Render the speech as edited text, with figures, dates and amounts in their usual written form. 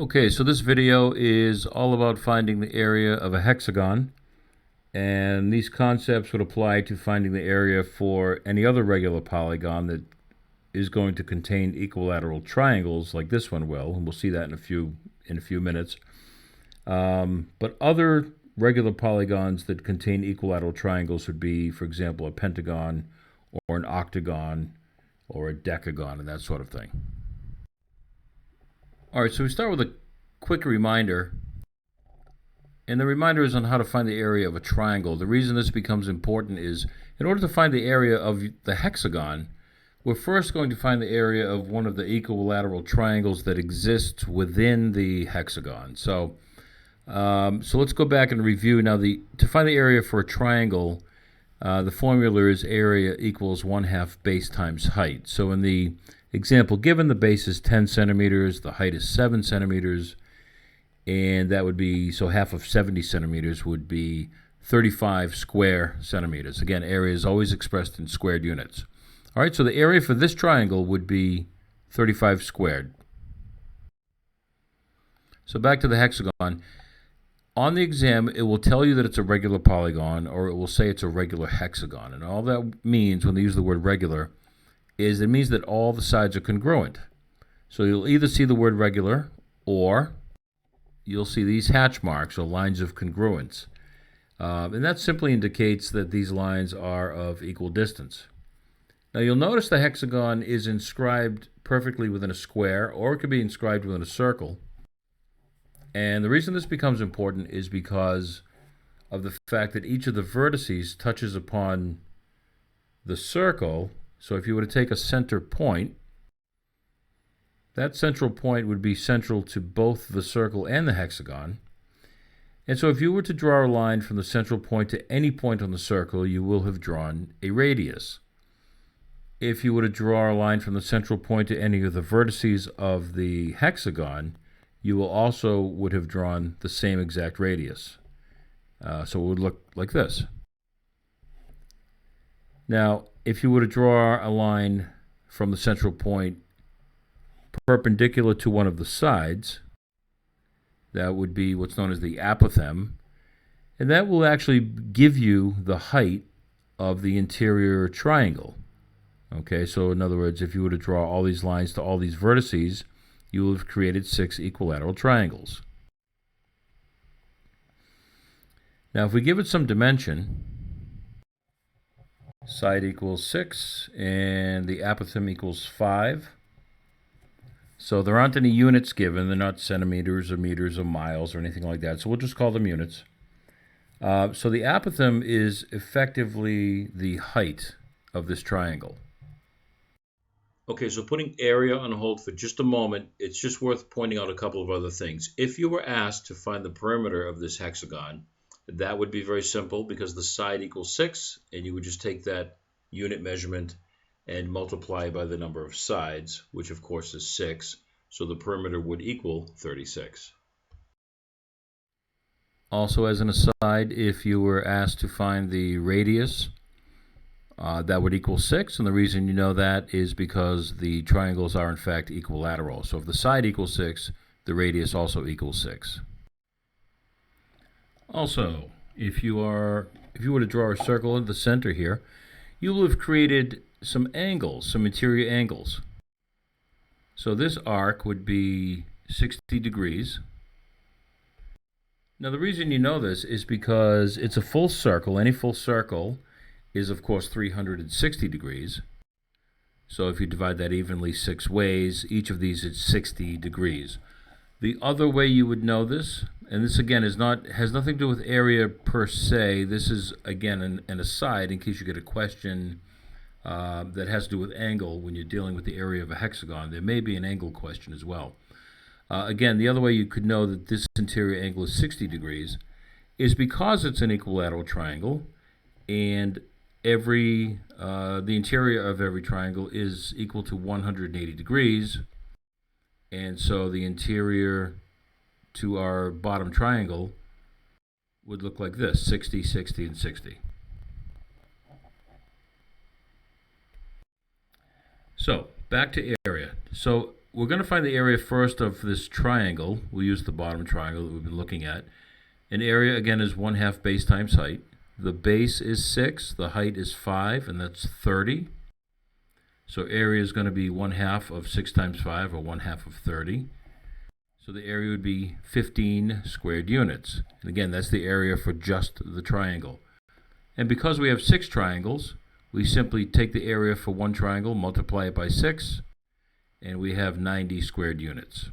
Okay, so this video is all about finding the area of a hexagon, and these concepts would apply to finding the area for any other regular polygon that is going to contain equilateral triangles like this one will, and we'll see that in a few minutes. But other regular polygons that contain equilateral triangles would be, for example, a pentagon or an octagon or a decagon and that sort of thing. All right, so we start with a quick reminder, and the reminder is on how to find the area of a triangle. The reason this becomes important is in order to find the area of the hexagon, we're first going to find the area of one of the equilateral triangles that exists within the hexagon. So let's go back and review. Now, to find the area for a triangle, the formula is area equals 1/2 base times height. So in the example given, the base is 10 centimeters, the height is 7 centimeters, and that would be, so half of 70 centimeters would be 35 square centimeters. Again, area is always expressed in squared units. All right, so the area for this triangle would be 35 squared. So back to the hexagon. On the exam, it will tell you that it's a regular polygon, or it will say it's a regular hexagon. And all that means when they use the word regular is it means that all the sides are congruent. So you'll either see the word regular, or you'll see these hatch marks, or lines of congruence. And that simply indicates that these lines are of equal distance. Now you'll notice the hexagon is inscribed perfectly within a square, or it could be inscribed within a circle. And the reason this becomes important is because of the fact that each of the vertices touches upon the circle. So if you were to take a center point, that central point would be central to both the circle and the hexagon. And so if you were to draw a line from the central point to any point on the circle, you will have drawn a radius. If you were to draw a line from the central point to any of the vertices of the hexagon, you will also would have drawn the same exact radius. So it would look like this. Now, if you were to draw a line from the central point perpendicular to one of the sides, that would be what's known as the apothem, and that will actually give you the height of the interior triangle. Okay, so in other words, if you were to draw all these lines to all these vertices, you will have created 6 equilateral triangles. Now, if we give it some dimension, side equals 6, and the apothem equals 5. So there aren't any units given. They're not centimeters or meters or miles or anything like that. So we'll just call them units. So the apothem is effectively the height of this triangle. Okay, so putting area on hold for just a moment, it's just worth pointing out a couple of other things. If you were asked to find the perimeter of this hexagon, that would be very simple because the side equals 6, and you would just take that unit measurement and multiply by the number of sides, which of course is 6, so the perimeter would equal 36. Also, as an aside, if you were asked to find the radius, that would equal 6, and the reason you know that is because the triangles are in fact equilateral. So if the side equals 6, the radius also equals 6. Also, if you were to draw a circle in the center here, you will have created some angles, some interior angles. So this arc would be 60 degrees. Now the reason you know this is because it's a full circle. Any full circle is of course 360 degrees. So if you divide that evenly 6 ways, each of these is 60 degrees. The other way you would know this, and this again has nothing to do with area per se, this is again an aside in case you get a question that has to do with angle when you're dealing with the area of a hexagon. There may be an angle question as well. Again, the other way you could know that this interior angle is 60 degrees is because it's an equilateral triangle, and the interior of every triangle is equal to 180 degrees, and so the interior to our bottom triangle would look like this: 60, 60, and 60. So back to area. So we're going to find the area first of this triangle. We'll use the bottom triangle that we've been looking at. An area, again, is 1/2 base times height. The base is 6, the height is 5, and that's 30. So area is going to be 1/2 of 6 times 5, or 1/2 of 30. So the area would be 15 squared units. And again, that's the area for just the triangle. And because we have 6 triangles, we simply take the area for one triangle, multiply it by 6, and we have 90 squared units.